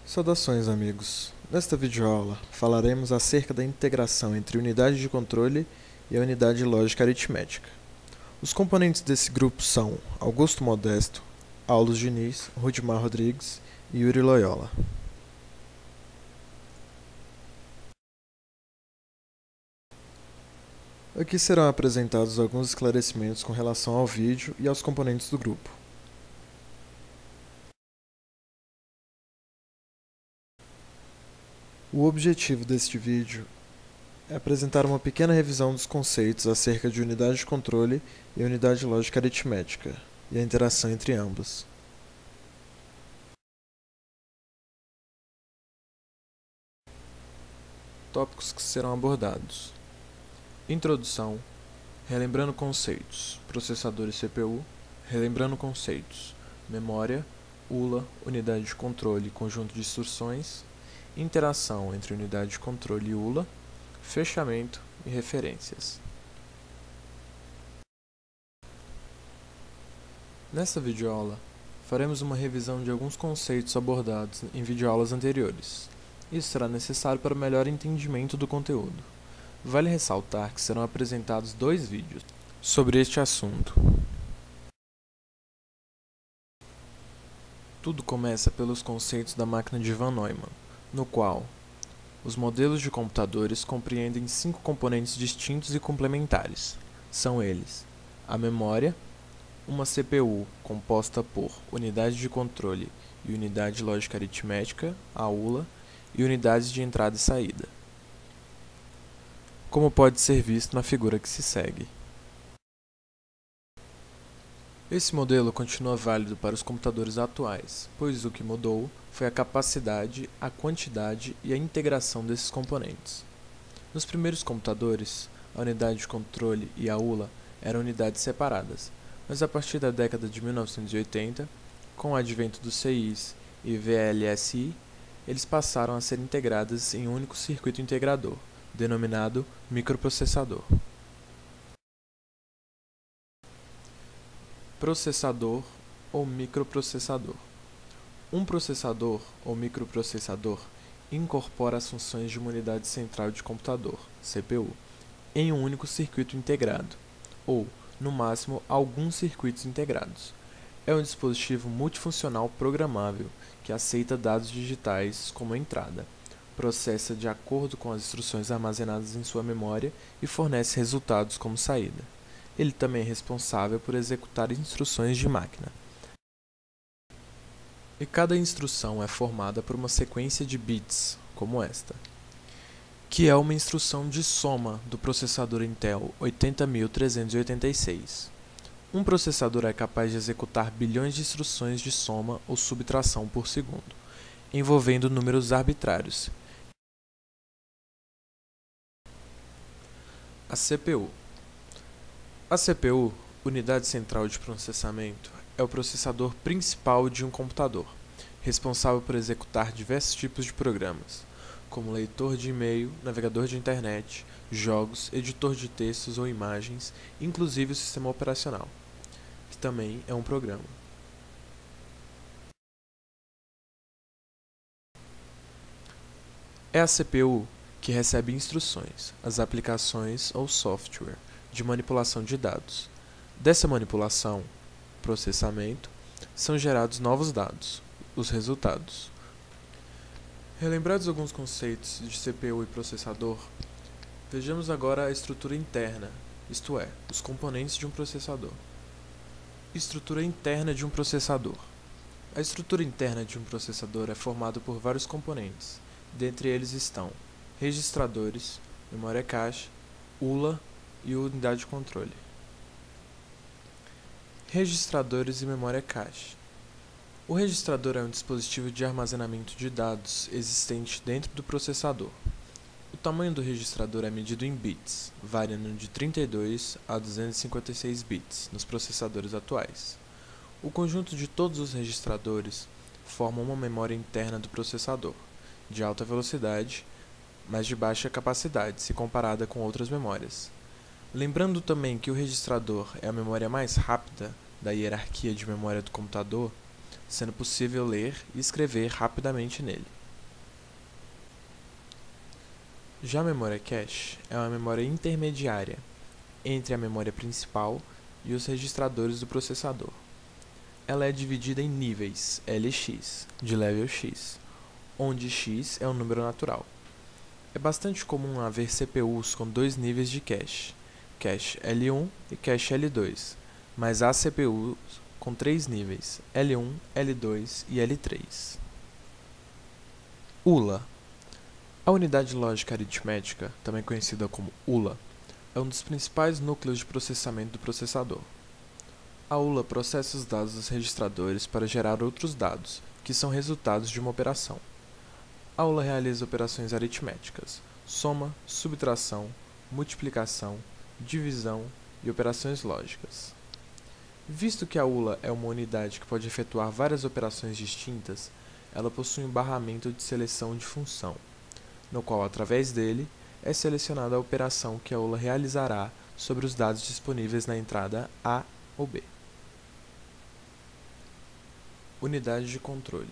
Saudações, amigos! Nesta videoaula, falaremos acerca da integração entre unidade de controle e a unidade lógica aritmética. Os componentes desse grupo são Augusto Modesto, Aulos Diniz, Rudimar Rodrigues e Yuri Loyola. Aqui serão apresentados alguns esclarecimentos com relação ao vídeo e aos componentes do grupo. O objetivo deste vídeo é apresentar uma pequena revisão dos conceitos acerca de unidade de controle e unidade lógica aritmética, e a interação entre ambas. Tópicos que serão abordados: Introdução, relembrando conceitos, processador e CPU, relembrando conceitos, memória, ULA, unidade de controle e conjunto de instruções, interação entre unidade de controle e ULA, fechamento e referências. Nesta videoaula, faremos uma revisão de alguns conceitos abordados em videoaulas anteriores. Isso será necessário para o melhor entendimento do conteúdo. Vale ressaltar que serão apresentados 2 vídeos sobre este assunto. Tudo começa pelos conceitos da máquina de Von Neumann, no qual os modelos de computadores compreendem 5 componentes distintos e complementares. São eles: a memória, uma CPU composta por unidade de controle e unidade lógica aritmética, a ULA, e unidades de entrada e saída, como pode ser visto na figura que se segue. Esse modelo continua válido para os computadores atuais, pois o que mudou foi a capacidade, a quantidade e a integração desses componentes. Nos primeiros computadores, a unidade de controle e a ULA eram unidades separadas, mas a partir da década de 1980, com o advento dos CIs e VLSI, eles passaram a ser integradas em um único circuito integrador, denominado microprocessador. Processador ou microprocessador. Um processador ou microprocessador incorpora as funções de uma unidade central de computador, CPU, em um único circuito integrado, ou, no máximo, alguns circuitos integrados. É um dispositivo multifuncional programável que aceita dados digitais como entrada, processa de acordo com as instruções armazenadas em sua memória e fornece resultados como saída. Ele também é responsável por executar instruções de máquina. E cada instrução é formada por uma sequência de bits, como esta, que é uma instrução de soma do processador Intel 80386. Um processador é capaz de executar bilhões de instruções de soma ou subtração por segundo, envolvendo números arbitrários. A CPU. A CPU, unidade central de processamento, é o processador principal de um computador, responsável por executar diversos tipos de programas, como leitor de e-mail, navegador de internet, jogos, editor de textos ou imagens, inclusive o sistema operacional, que também é um programa. É a CPU que recebe instruções, as aplicações ou software de manipulação de dados. Dessa manipulação, processamento, são gerados novos dados, os resultados. Relembrados alguns conceitos de CPU e processador, vejamos agora a estrutura interna, isto é, os componentes de um processador. Estrutura interna de um processador. A estrutura interna de um processador é formada por vários componentes. Dentre eles estão registradores, memória cache, ULA e unidade de controle. Registradores e memória cache. O registrador é um dispositivo de armazenamento de dados existente dentro do processador. O tamanho do registrador é medido em bits, variando de 32 a 256 bits nos processadores atuais. O conjunto de todos os registradores forma uma memória interna do processador, de alta velocidade, mas de baixa capacidade se comparada com outras memórias. Lembrando também que o registrador é a memória mais rápida da hierarquia de memória do computador, sendo possível ler e escrever rapidamente nele. Já a memória cache é uma memória intermediária entre a memória principal e os registradores do processador. Ela é dividida em níveis LX, de level X, onde x é um número natural. É bastante comum haver CPUs com dois níveis de cache, cache L1 e cache L2, mas há CPUs com três níveis, L1, L2 e L3. ULA. A unidade lógica aritmética, também conhecida como ULA, é um dos principais núcleos de processamento do processador. A ULA processa os dados dos registradores para gerar outros dados, que são resultados de uma operação. A ULA realiza operações aritméticas, soma, subtração, multiplicação, divisão e operações lógicas. Visto que a ULA é uma unidade que pode efetuar várias operações distintas, ela possui um barramento de seleção de função, no qual, através dele, é selecionada a operação que a ULA realizará sobre os dados disponíveis na entrada A ou B. Unidade de controle.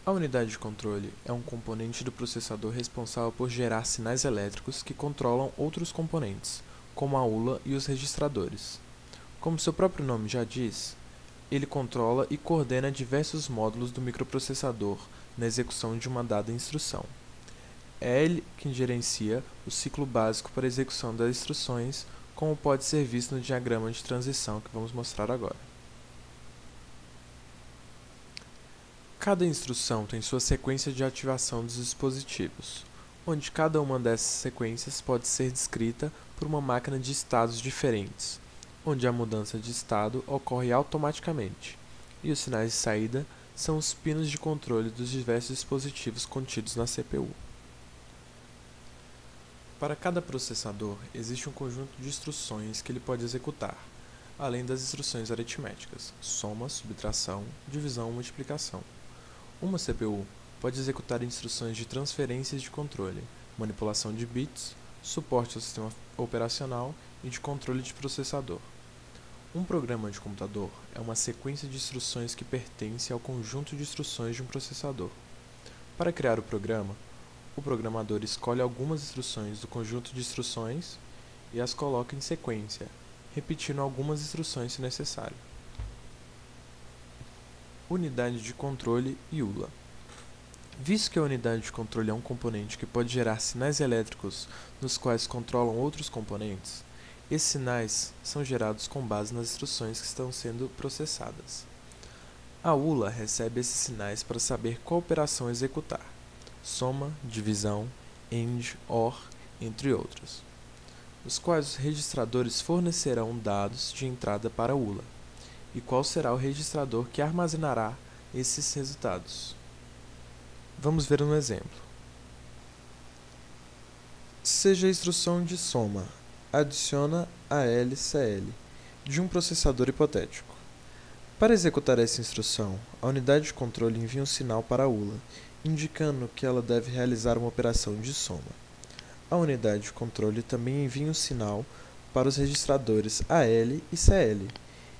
A unidade de controle é um componente do processador responsável por gerar sinais elétricos que controlam outros componentes, como a ULA e os registradores. Como seu próprio nome já diz, ele controla e coordena diversos módulos do microprocessador na execução de uma dada instrução. É ele quem gerencia o ciclo básico para a execução das instruções, como pode ser visto no diagrama de transição que vamos mostrar agora. Cada instrução tem sua sequência de ativação dos dispositivos, onde cada uma dessas sequências pode ser descrita por uma máquina de estados diferentes, onde a mudança de estado ocorre automaticamente, e os sinais de saída são os pinos de controle dos diversos dispositivos contidos na CPU. Para cada processador, existe um conjunto de instruções que ele pode executar, além das instruções aritméticas, soma, subtração, divisão e multiplicação. Uma CPU pode executar instruções de transferências de controle, manipulação de bits, suporte ao sistema operacional e de controle de processador. Um programa de computador é uma sequência de instruções que pertence ao conjunto de instruções de um processador. Para criar o programa, o programador escolhe algumas instruções do conjunto de instruções e as coloca em sequência, repetindo algumas instruções se necessário. Unidade de controle e ULA. Visto que a unidade de controle é um componente que pode gerar sinais elétricos nos quais controlam outros componentes, esses sinais são gerados com base nas instruções que estão sendo processadas. A ULA recebe esses sinais para saber qual operação executar, soma, divisão, AND, OR, entre outros, os quais os registradores fornecerão dados de entrada para a ULA, e qual será o registrador que armazenará esses resultados. Vamos ver um exemplo. Seja a instrução de soma, adiciona ALCL, de um processador hipotético. Para executar essa instrução, a unidade de controle envia um sinal para a ULA, indicando que ela deve realizar uma operação de soma. A unidade de controle também envia um sinal para os registradores AL e CL,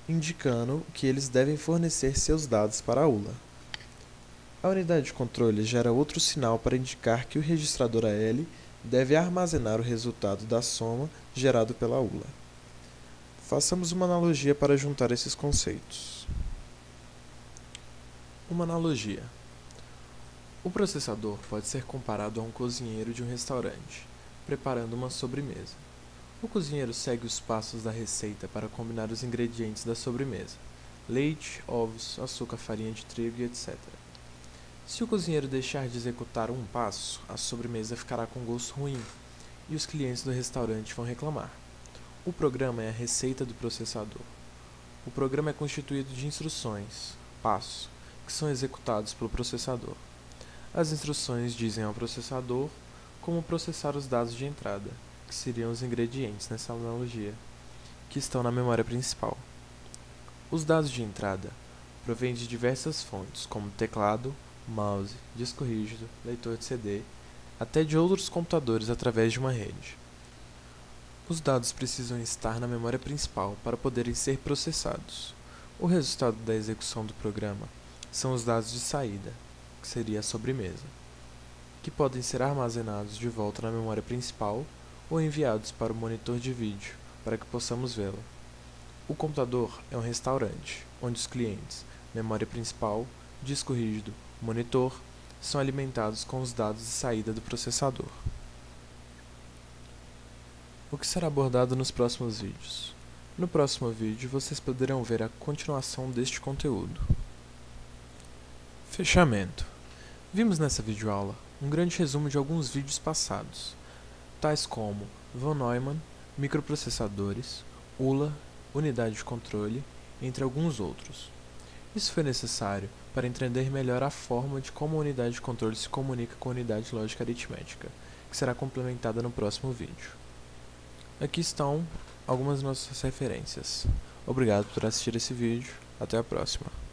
indicando que eles devem fornecer seus dados para a ULA. A unidade de controle gera outro sinal para indicar que o registrador AL deve armazenar o resultado da soma gerado pela ULA. Façamos uma analogia para juntar esses conceitos. Uma analogia. O processador pode ser comparado a um cozinheiro de um restaurante, preparando uma sobremesa. O cozinheiro segue os passos da receita para combinar os ingredientes da sobremesa: leite, ovos, açúcar, farinha de trigo e etc. Se o cozinheiro deixar de executar um passo, a sobremesa ficará com gosto ruim e os clientes do restaurante vão reclamar. O programa é a receita do processador. O programa é constituído de instruções, passo, que são executados pelo processador. As instruções dizem ao processador como processar os dados de entrada, que seriam os ingredientes nessa analogia, que estão na memória principal. Os dados de entrada provêm de diversas fontes, como teclado, mouse, disco rígido, leitor de CD, até de outros computadores através de uma rede. Os dados precisam estar na memória principal para poderem ser processados. O resultado da execução do programa são os dados de saída, que seria a sobremesa. que podem ser armazenados de volta na memória principal ou enviados para o monitor de vídeo para que possamos vê-la. O computador é um restaurante, onde os clientes, memória principal, disco rígido, monitor, são alimentados com os dados de saída do processador. O que será abordado nos próximos vídeos? No próximo vídeo, vocês poderão ver a continuação deste conteúdo. Fechamento. Vimos nessa videoaula um grande resumo de alguns vídeos passados, tais como von Neumann, microprocessadores, ULA, unidade de controle, entre alguns outros. Isso foi necessário para entender melhor a forma de como a unidade de controle se comunica com a unidade lógica aritmética, que será complementada no próximo vídeo. Aqui estão algumas de nossas referências. Obrigado por assistir esse vídeo. Até a próxima.